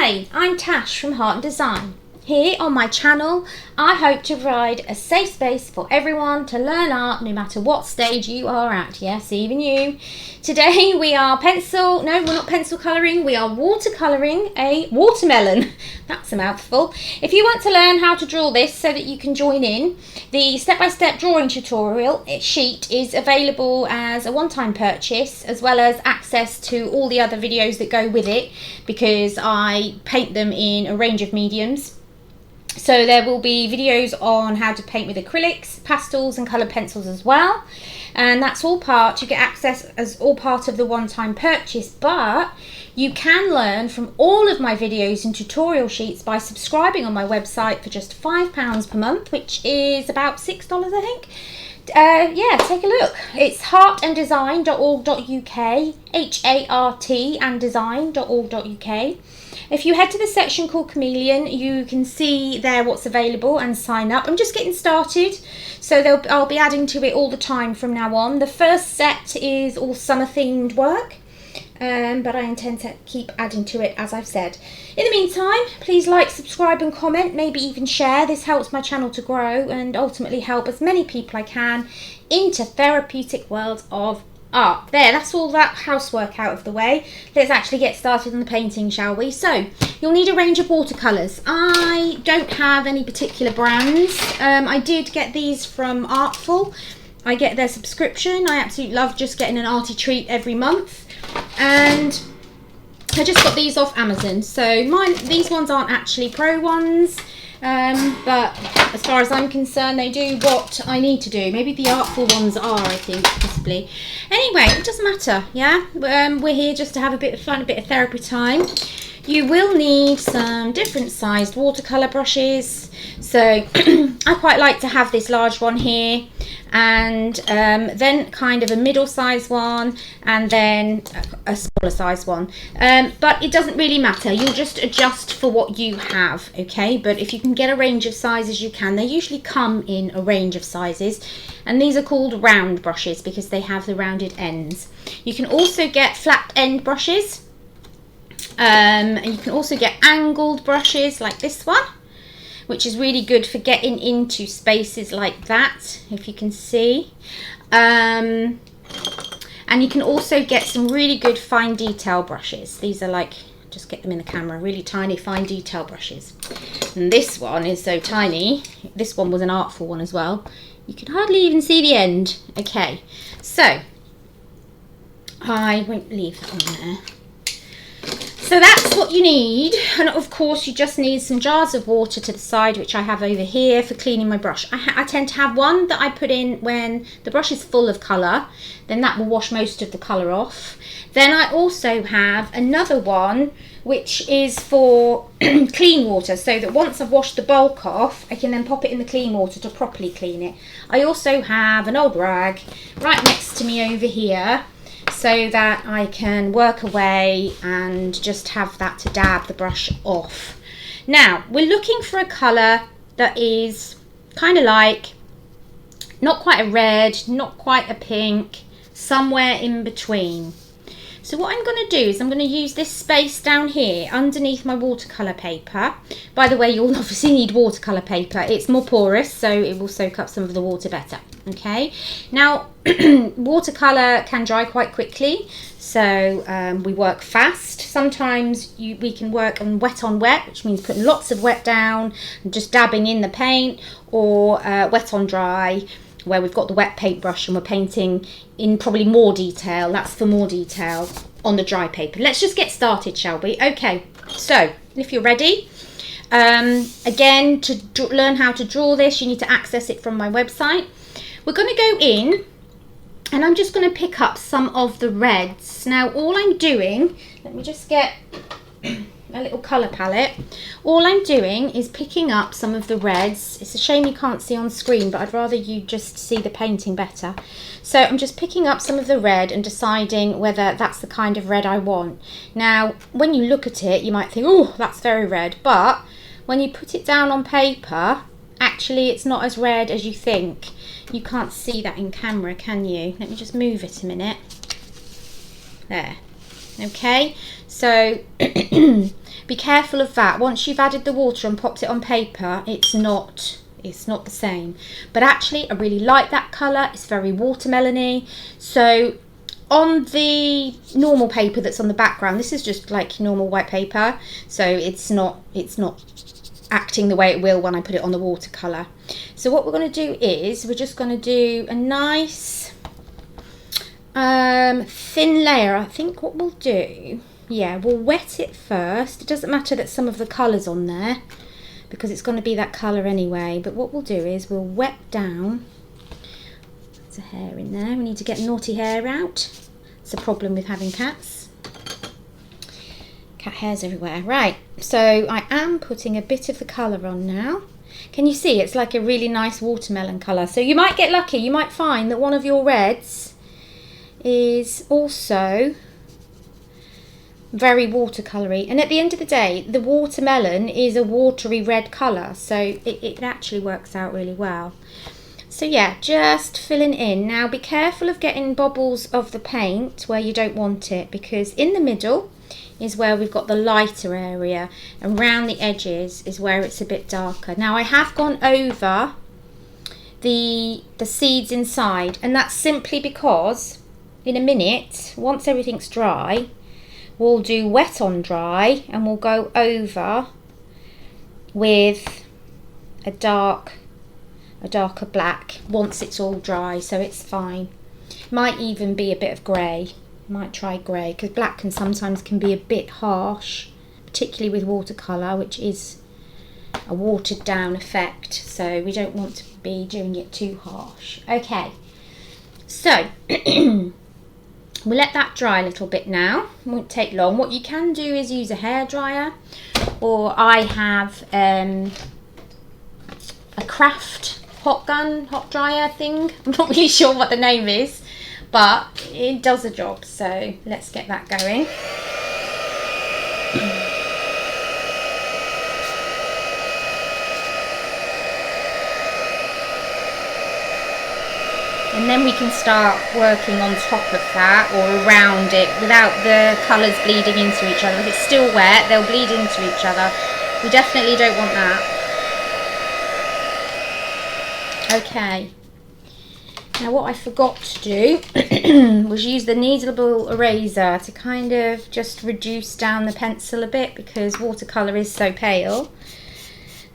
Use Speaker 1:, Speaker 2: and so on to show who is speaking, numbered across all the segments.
Speaker 1: Hi, I'm Tash from Heart and Design. Here on my channel, I hope to provide a safe space for everyone to learn art no matter what stage you are at. Yes, even you. Today we are we're not pencil colouring, we are watercolouring a watermelon. That's a mouthful. If you want to learn how to draw this so that you can join in, the step-by-step drawing tutorial sheet is available as a one-time purchase, as well as access to all the other videos that go with it, because I paint them in a range of mediums. So there will be videos on how to paint with acrylics, pastels and coloured pencils as well. And that's all you get access as all part of the one-time purchase, but you can learn from all of my videos and tutorial sheets by subscribing on my website for just £5 per month, which is about $6, I think. Yeah, take a look. It's heartanddesign.org.uk, HART and design.org.uk. If you head to the section called Chameleon, you can see there what's available and sign up. I'm just getting started, so I'll be adding to it all the time from now on. The first set is all summer themed work, but I intend to keep adding to it, as I've said. In the meantime, please like, subscribe and comment, maybe even share. This helps my channel to grow and ultimately help as many people I can into therapeutic worlds of art. There, that's all that housework out of the way. Let's actually get started on the painting, shall we? So you'll need a range of watercolours. I don't have any particular brands. I did get these from Artful. I get their subscription. I absolutely love just getting an arty treat every month, and I just got these off Amazon. So these ones aren't actually pro ones, but as far as I'm concerned, they do what I need to do. Maybe the Artful ones are, I think, possibly. Anyway, it doesn't matter, yeah? We're here just to have a bit of fun, a bit of therapy time. You will need some different sized watercolour brushes. So I quite like to have this large one here, and then kind of a middle size one, and then a smaller size one. But it doesn't really matter. You'll just adjust for what you have, okay? But if you can get a range of sizes, you can. They usually come in a range of sizes, and these are called round brushes because they have the rounded ends. You can also get flat end brushes, and you can also get angled brushes like this one, which is really good for getting into spaces like that, if you can see. And you can also get some really good fine detail brushes. These are like, just get them in the camera, really tiny fine detail brushes. And this one is so tiny. This one was an Artful one as well. You can hardly even see the end. Okay, so I won't leave that on there. So that's what you need, and of course you just need some jars of water to the side, which I have over here for cleaning my brush. I tend to have one that I put in when the brush is full of colour, then that will wash most of the colour off. Then I also have another one which is for clean water, so that once I've washed the bulk off, I can then pop it in the clean water to properly clean it. I also have an old rag right next to me over here, so that I can work away and just have that to dab the brush off. Now, we're looking for a colour that is kind of like, not quite a red, not quite a pink, somewhere in between. So what I'm going to do is I'm going to use this space down here underneath my watercolour paper. By the way, you'll obviously need watercolour paper. It's more porous, so it will soak up some of the water better. Okay, now watercolour can dry quite quickly, so we work fast. Sometimes we can work on wet, which means putting lots of wet down and just dabbing in the paint, or wet on dry, where we've got the wet paintbrush and we're painting in probably more detail. That's for more detail on the dry paper. Let's just get started, shall we? Okay, so if you're ready, again, to learn how to draw this, you need to access it from my website. We're going to go in, and I'm just going to pick up some of the reds. Now all I'm doing, let me just get a little colour palette. All I'm doing is picking up some of the reds. It's a shame you can't see on screen, but I'd rather you just see the painting better. So I'm just picking up some of the red and deciding whether that's the kind of red I want. Now when you look at it, you might think, oh, that's very red, but when you put it down on paper, actually it's not as red as you think. You can't see that in camera, can you? Let me just move it a minute. There. Okay, so be careful of that. Once you've added the water and popped it on paper, it's not the same. But actually I really like that colour. It's very watermelony. So on the normal paper that's on the background, this is just like normal white paper, so it's not acting the way it will when I put it on the watercolour. So what we're going to do is we're just going to do a nice thin layer. I think what we'll do, yeah, we'll wet it first. It doesn't matter that some of the colour's on there because it's going to be that colour anyway, but what we'll do is we'll wet down. There's a hair in there. We need to get naughty hair out. It's a problem with having cats. Cat hairs everywhere. Right, so I am putting a bit of the colour on now. Can you see? It's like a really nice watermelon colour. So you might get lucky. You might find that one of your reds is also very watercoloury. And at the end of the day, the watermelon is a watery red colour. So it actually works out really well. So yeah, just filling in. Now be careful of getting bubbles of the paint where you don't want it, because in the middle is where we've got the lighter area, and around the edges is where it's a bit darker. Now I have gone over the seeds inside, and that's simply because in a minute, once everything's dry, we'll do wet on dry and we'll go over with a darker black once it's all dry, so it's fine. Might even be a bit of grey. Might try grey, because black can be a bit harsh, particularly with watercolour, which is a watered down effect, so we don't want to be doing it too harsh. Okay, so we'll let that dry a little bit now. It won't take long. What you can do is use a hairdryer, or I have a craft hot dryer thing. I'm not really sure what the name is, but it does the job. So let's get that going. And then we can start working on top of that or around it without the colours bleeding into each other. If it's still wet, they'll bleed into each other. We definitely don't want that. Okay. Now what I forgot to do was use the kneadable eraser to kind of just reduce down the pencil a bit, because watercolour is so pale.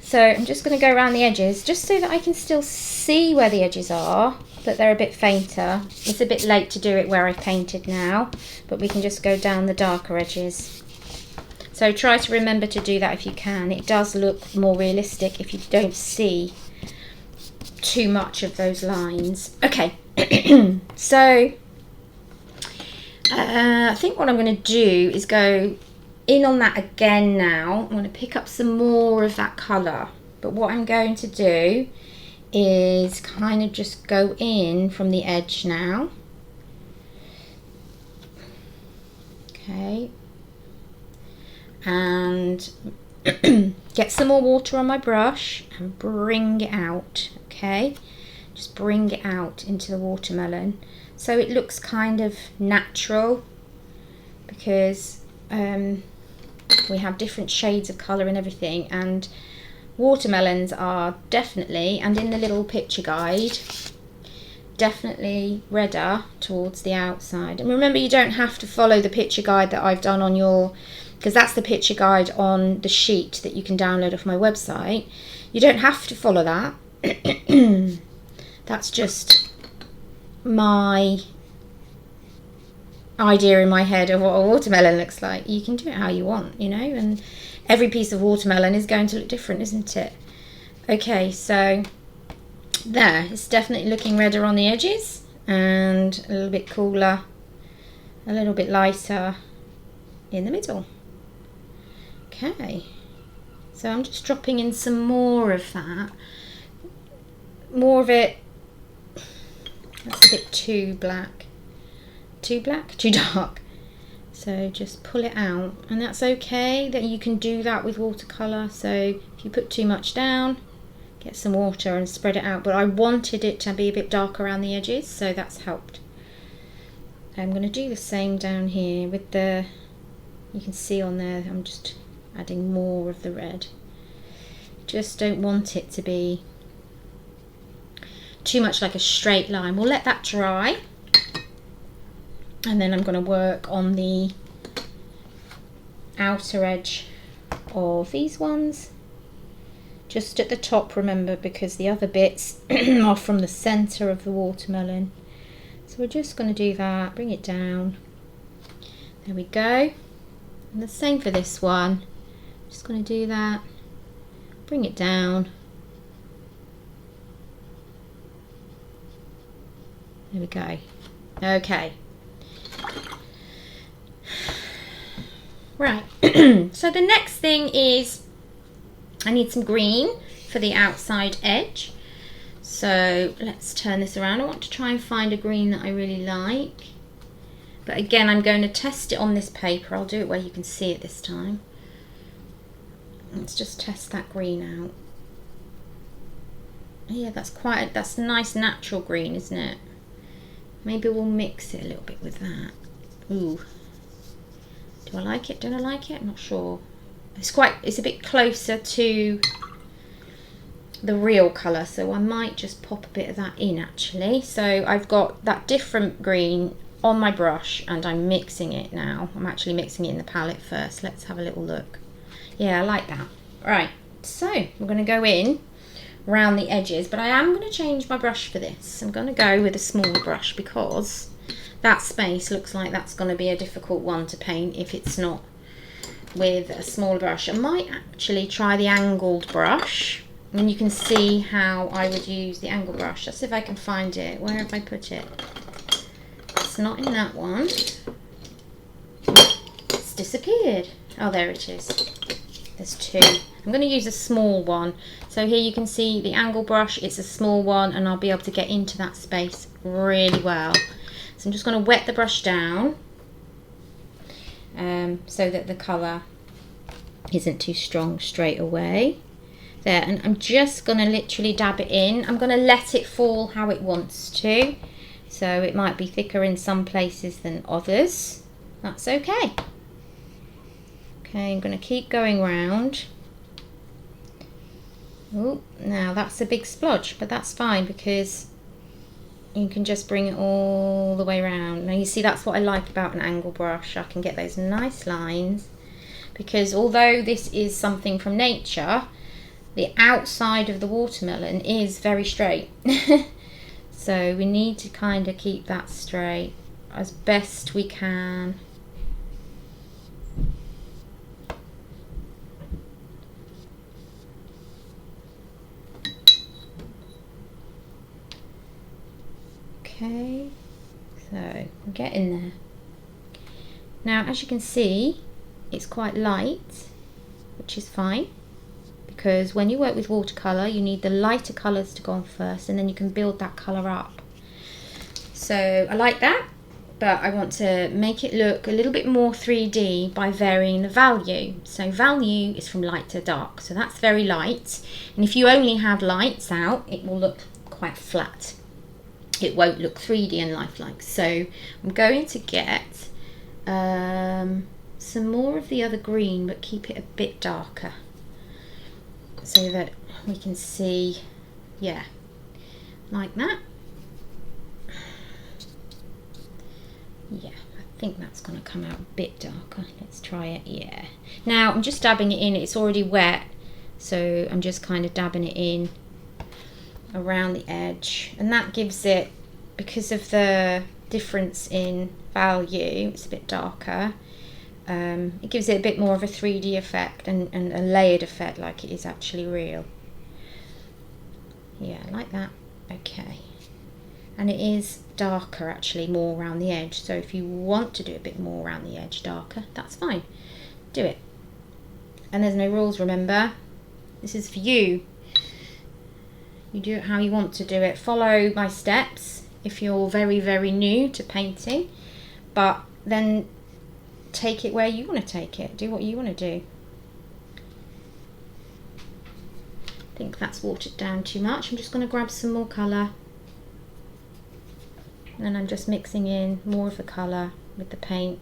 Speaker 1: So I'm just going to go around the edges just so that I can still see where the edges are, but they're a bit fainter. It's a bit late to do it where I've painted now, but we can just go down the darker edges. So try to remember to do that if you can. It does look more realistic if you don't see too much of those lines. Okay, so I think what I'm going to do is go in on that again now. I'm going to pick up some more of that colour, but what I'm going to do is kind of just go in from the edge now. Okay, and get some more water on my brush and bring it out. Okay, just bring it out into the watermelon so it looks kind of natural, because we have different shades of colour and everything, and watermelons are definitely, and in the little picture guide, definitely redder towards the outside. And remember, you don't have to follow the picture guide that I've done on your, because that's the picture guide on the sheet that you can download off my website. You don't have to follow that. That's just my idea in my head of what a watermelon looks like. You can do it how you want, you know, and every piece of watermelon is going to look different, isn't it? Okay, so there, it's definitely looking redder on the edges and a little bit cooler, a little bit lighter in the middle. Okay, so I'm just dropping in some more of that. More of it, that's a bit too black. Too black? Too dark. So just pull it out, and that's okay, that you can do that with watercolour. So if you put too much down, get some water and spread it out. But I wanted it to be a bit dark around the edges, so that's helped. I'm going to do the same down here with the, you can see on there, I'm just adding more of the red. Just don't want it to be too much like a straight line. We'll let that dry, and then I'm going to work on the outer edge of these ones, just at the top, remember, because the other bits are from the center of the watermelon. So we're just going to do that, bring it down. There we go. And the same for this one. Just going to do that, bring it down. There we go. Okay. Right. So the next thing is I need some green for the outside edge. So let's turn this around. I want to try and find a green that I really like. But again, I'm going to test it on this paper. I'll do it where you can see it this time. Let's just test that green out. Yeah, that's nice natural green, isn't it? Maybe we'll mix it a little bit with that. Ooh. Do I like it? Don't I like it? I'm not sure. It's a bit closer to the real colour, so I might just pop a bit of that in actually. So I've got that different green on my brush and I'm mixing it now. I'm actually mixing it in the palette first. Let's have a little look. Yeah, I like that. Right, so we're going to go in around the edges, but I am going to change my brush for this. I'm going to go with a smaller brush because that space looks like that's going to be a difficult one to paint if it's not with a smaller brush. I might actually try the angled brush, and you can see how I would use the angled brush. Let's see if I can find it. Where have I put it? It's not in that one. It's disappeared. Oh, there it is. There's two. I'm going to use a small one. So here you can see the angle brush, it's a small one, and I'll be able to get into that space really well. So I'm just going to wet the brush down so that the colour isn't too strong straight away. There, and I'm just going to literally dab it in. I'm going to let it fall how it wants to. So it might be thicker in some places than others. That's okay. Okay, I'm going to keep going round. Oh, now that's a big splodge, but that's fine because you can just bring it all the way around. Now you see, that's what I like about an angle brush. I can get those nice lines because although this is something from nature, the outside of the watermelon is very straight. So we need to kind of keep that straight as best we can. Okay, so I'm getting there. Now, as you can see, it's quite light, which is fine, because when you work with watercolour, you need the lighter colours to go on first, and then you can build that colour up. So I like that, but I want to make it look a little bit more 3D by varying the value. So value is from light to dark, so that's very light, and if you only have lights out, it will look quite flat. It won't look 3D and lifelike. So I'm going to get some more of the other green, but keep it a bit darker so that we can see, yeah, like that. Yeah, I think that's going to come out a bit darker. Let's try it. Yeah. Now I'm just dabbing it in. It's already wet, so I'm just kind of dabbing it in around the edge, and that gives it, because of the difference in value, it's a bit darker, it gives it a bit more of a 3D effect and a layered effect like it is actually real. Yeah, like that. Okay, and it is darker actually, more around the edge, so if you want to do a bit more around the edge darker, that's fine, do it. And there's no rules, remember, this is for you. You do it how you want to do it. Follow my steps if you're very, very new to painting, but then take it where you want to take it. Do what you want to do. I think that's watered down too much. I'm just going to grab some more colour, and I'm just mixing in more of the colour with the paint.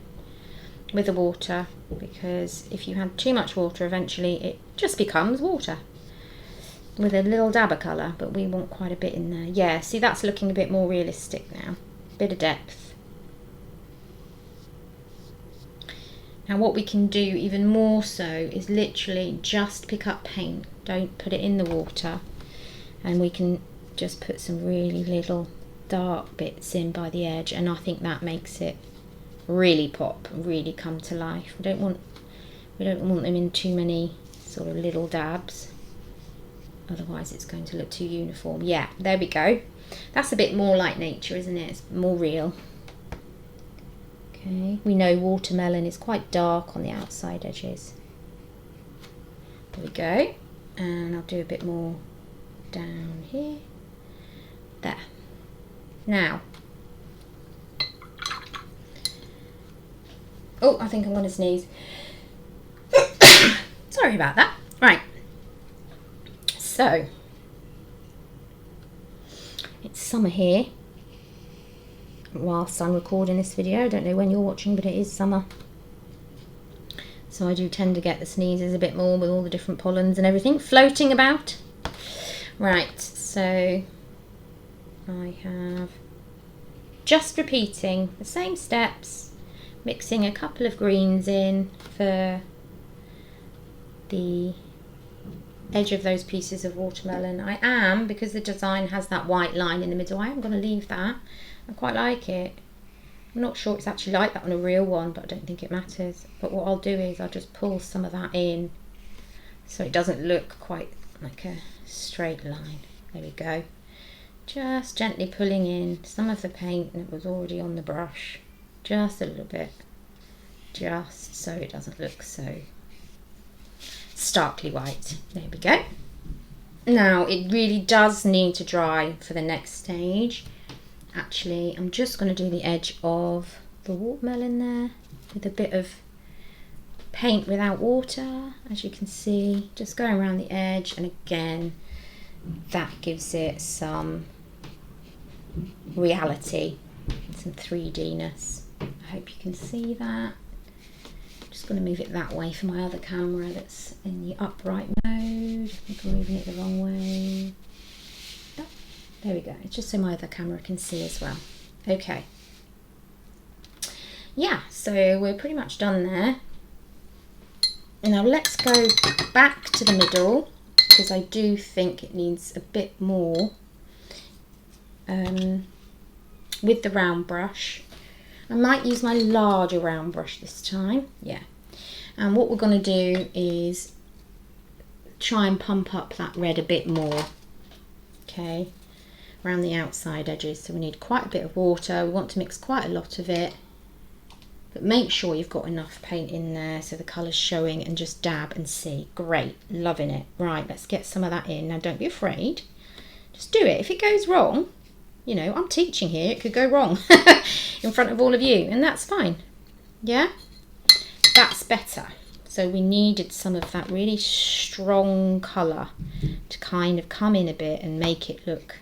Speaker 1: with the water, because if you had too much water, eventually it just becomes water with a little dab of colour, but we want quite a bit in there. Yeah, see, that's looking a bit more realistic now. Bit of depth. Now what we can do even more so is literally just pick up paint. Don't put it in the water. And we can just put some really little dark bits in by the edge, and I think that makes it really pop, really come to life. We don't want them in too many sort of little dabs, otherwise it's going to look too uniform. Yeah, there we go. That's a bit more like nature, isn't it? It's more real. Okay, we know watermelon is quite dark on the outside edges. There we go. And I'll do a bit more down here. There. Now, oh, I think I'm going to sneeze. Sorry about that. Right. So, it's summer here. Whilst I'm recording this video, I don't know when you're watching, but it is summer. So I do tend to get the sneezes a bit more with all the different pollens and everything floating about. Right, so I have just repeating the same steps, mixing a couple of greens in for the edge of those pieces of watermelon. I am, because the design has that white line in the middle, I am going to leave that. I quite like it. I'm not sure it's actually like that on a real one, but I don't think it matters. But what I'll do is I'll just pull some of that in so it doesn't look quite like a straight line. There we go. Just gently pulling in some of the paint that was already on the brush. Just a little bit. Just so it doesn't look so starkly white. There we go. Now it really does need to dry for the next stage. Actually, I'm just going to do the edge of the watermelon there with a bit of paint without water, as you can see, just going around the edge, and again that gives it some reality, some 3D-ness. I hope you can see that. I'm just going to move it that way for my other camera that's in the upright mode. I think I'm moving it the wrong way. Oh, there we go. It's just so my other camera can see as well. Okay. Yeah, so we're pretty much done there. Now let's go back to the middle, because I do think it needs a bit more with the round brush. I might use my larger round brush this time. Yeah. And what we're going to do is try and pump up that red a bit more. Okay. Around the outside edges. So we need quite a bit of water. We want to mix quite a lot of it. But make sure you've got enough paint in there so the colour's showing, and just dab and see. Great, loving it. Right, let's get some of that in. Now don't be afraid. Just do it. If it goes wrong, you know, I'm teaching here. It could go wrong in front of all of you, and that's fine. Yeah? That's better. So we needed some of that really strong colour to kind of come in a bit and make it look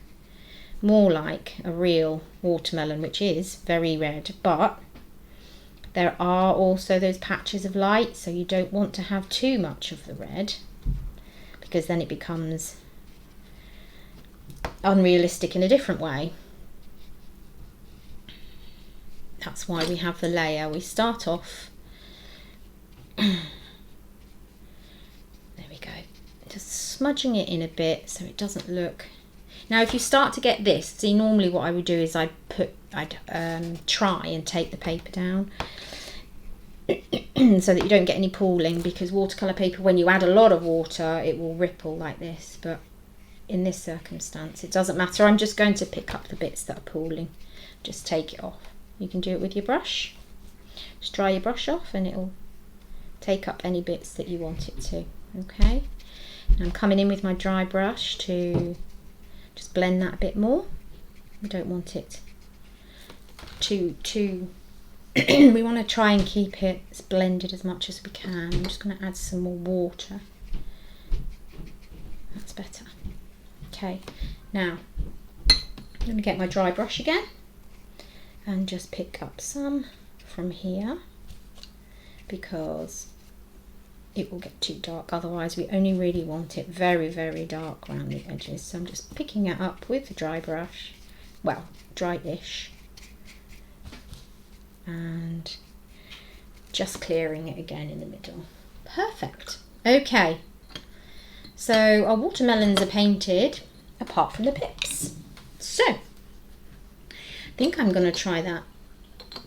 Speaker 1: more like a real watermelon, which is very red, but there are also those patches of light, so you don't want to have too much of the red, because then it becomes unrealistic in a different way. That's why we have the layer. We start off, there we go, just smudging it in a bit so it doesn't look. Now if you start to get this, see, normally what I would do is I'd try and take the paper down so that you don't get any pooling, because watercolour paper, when you add a lot of water, it will ripple like this, but in this circumstance it doesn't matter. I'm just going to pick up the bits that are pooling, just take it off. You can do it with your brush, just dry your brush off and it'll take up any bits that you want it to. Okay, and I'm coming in with my dry brush to just blend that a bit more. We don't want it too we want to try and keep it as blended as much as we can. I'm just going to add some more water. That's better. Okay, now I'm going to get my dry brush again and just pick up some from here. because it will get too dark. Otherwise we only really want it very, very dark around the edges. So I'm just picking it up with the dry brush, well, dry-ish, and just clearing it again in the middle. Perfect. Okay, so our watermelons are painted apart from the pips. So I think I'm going to try that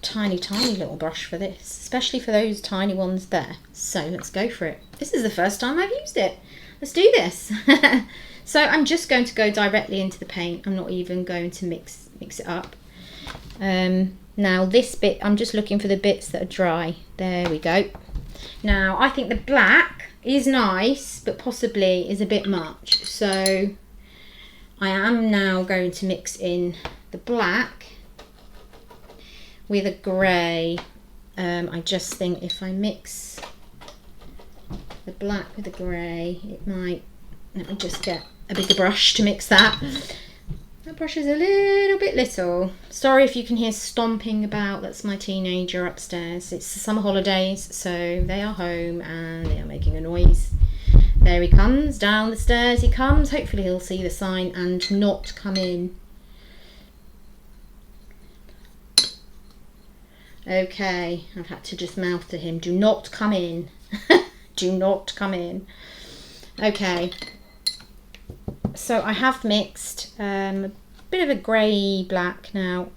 Speaker 1: tiny little brush for this, especially for those tiny ones there. So let's go for it. This is the first time I've used it. Let's do this. So I'm just going to go directly into the paint. I'm not even going to mix it up. Now this bit, I'm just looking for the bits that are dry. There we go. Now I think the black is nice, but possibly is a bit much. So I am now going to mix in the black with a grey. I just think if I mix the black with the grey, it might, let me just get a bigger brush to mix that. That brush is a little bit little. Sorry if you can hear stomping about, that's my teenager upstairs. It's the summer holidays, so they are home and they are making a noise. There he comes, down the stairs he comes. Hopefully he'll see the sign and not come in. Okay, I've had to just mouth to him, do not come in. Do not come in. Okay, so I have mixed a bit of a grey black now,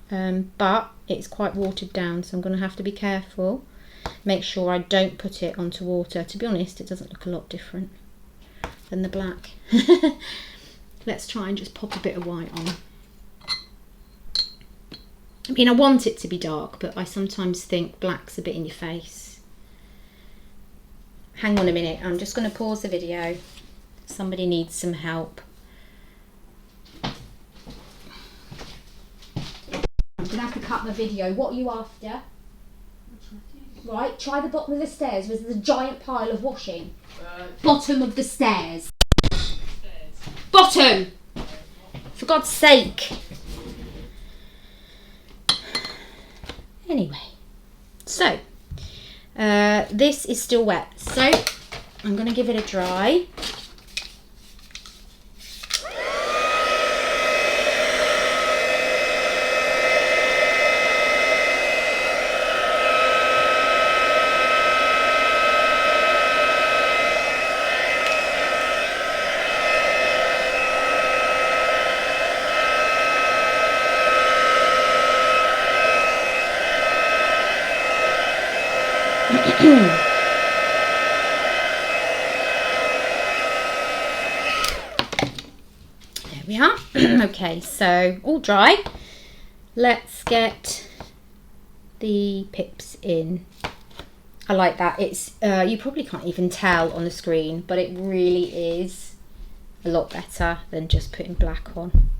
Speaker 1: but it's quite watered down, so I'm going to have to be careful. Make sure I don't put it onto water. To be honest, it doesn't look a lot different than the black. Let's try and just pop a bit of white on. I mean, I want it to be dark, but I sometimes think black's a bit in your face. Hang on a minute, I'm just going to pause the video. Somebody needs some help. I'm going to have to cut the video. What are you after? Right, try the bottom of the stairs. There's a giant pile of washing. Bottom of the stairs. Bottom! For God's sake. Anyway, so this is still wet, so I'm going to give it a dry. There we are. Okay, so all dry. Let's get the pips in. I like that. It's you probably can't even tell on the screen, but it really is a lot better than just putting black on.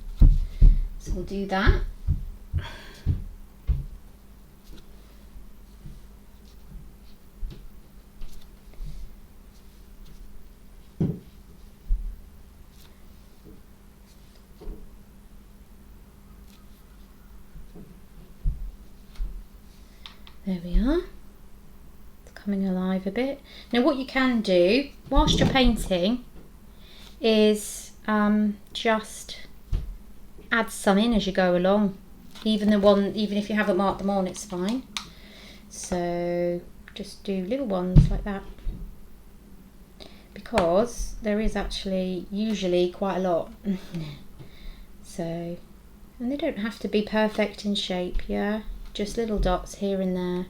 Speaker 1: So we'll do that. There we are. It's coming alive a bit. Now what you can do whilst you're painting is just add some in as you go along. Even if you haven't marked them on, it's fine. So just do little ones like that, because there is actually usually quite a lot. So, and they don't have to be perfect in shape, yeah? Just little dots here and there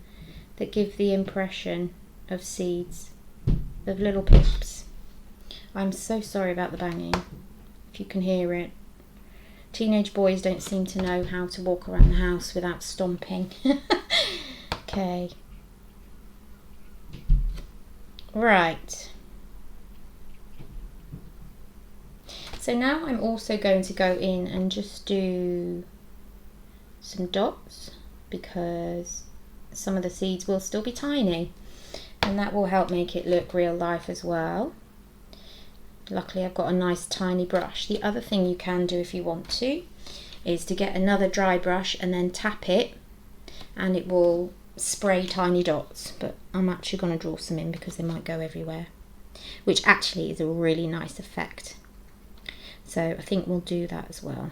Speaker 1: that give the impression of seeds, of little pips. I'm so sorry about the banging, if you can hear it. Teenage boys don't seem to know how to walk around the house without stomping. Okay. Right. So now I'm also going to go in and just do some dots, because some of the seeds will still be tiny, and that will help make it look real life as well. Luckily I've got a nice tiny brush. The other thing you can do if you want to is to get another dry brush and then tap it, and it will spray tiny dots, but I'm actually going to draw some in because they might go everywhere, which actually is a really nice effect. So I think we'll do that as well,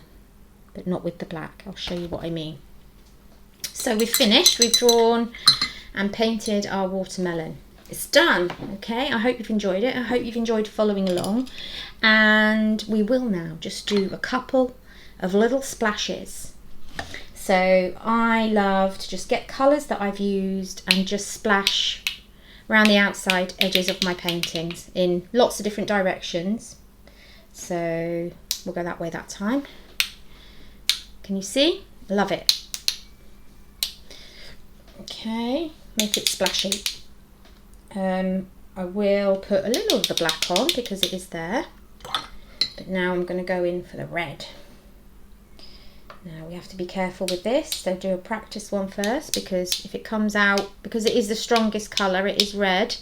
Speaker 1: but not with the black. I'll show you what I mean. So we've finished, we've drawn and painted our watermelon. It's done. Okay, I hope you've enjoyed it. I hope you've enjoyed following along, and we will now just do a couple of little splashes. So I love to just get colours that I've used and just splash around the outside edges of my paintings in lots of different directions. So we'll go that way that time. Can you see? Love it. Okay, make it splashy. I will put a little of the black on because it is there, but now I'm going to go in for the red. Now we have to be careful with this, so do a practice one first, because if it comes out, because it is the strongest colour, it is red.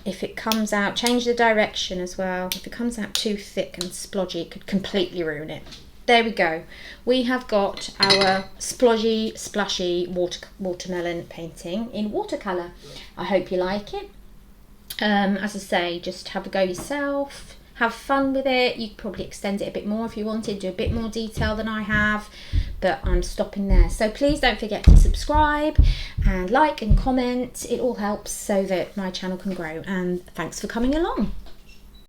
Speaker 1: If it comes out, change the direction as well. If it comes out too thick and splodgy, it could completely ruin it. There we go. We have got our splodgy, splashy watermelon painting in watercolour. I hope you like it. As I say, just have a go yourself. Have fun with it. You could probably extend it a bit more if you wanted, do a bit more detail than I have, but I'm stopping there. So please don't forget to subscribe and like and comment. It all helps so that my channel can grow, and thanks for coming along.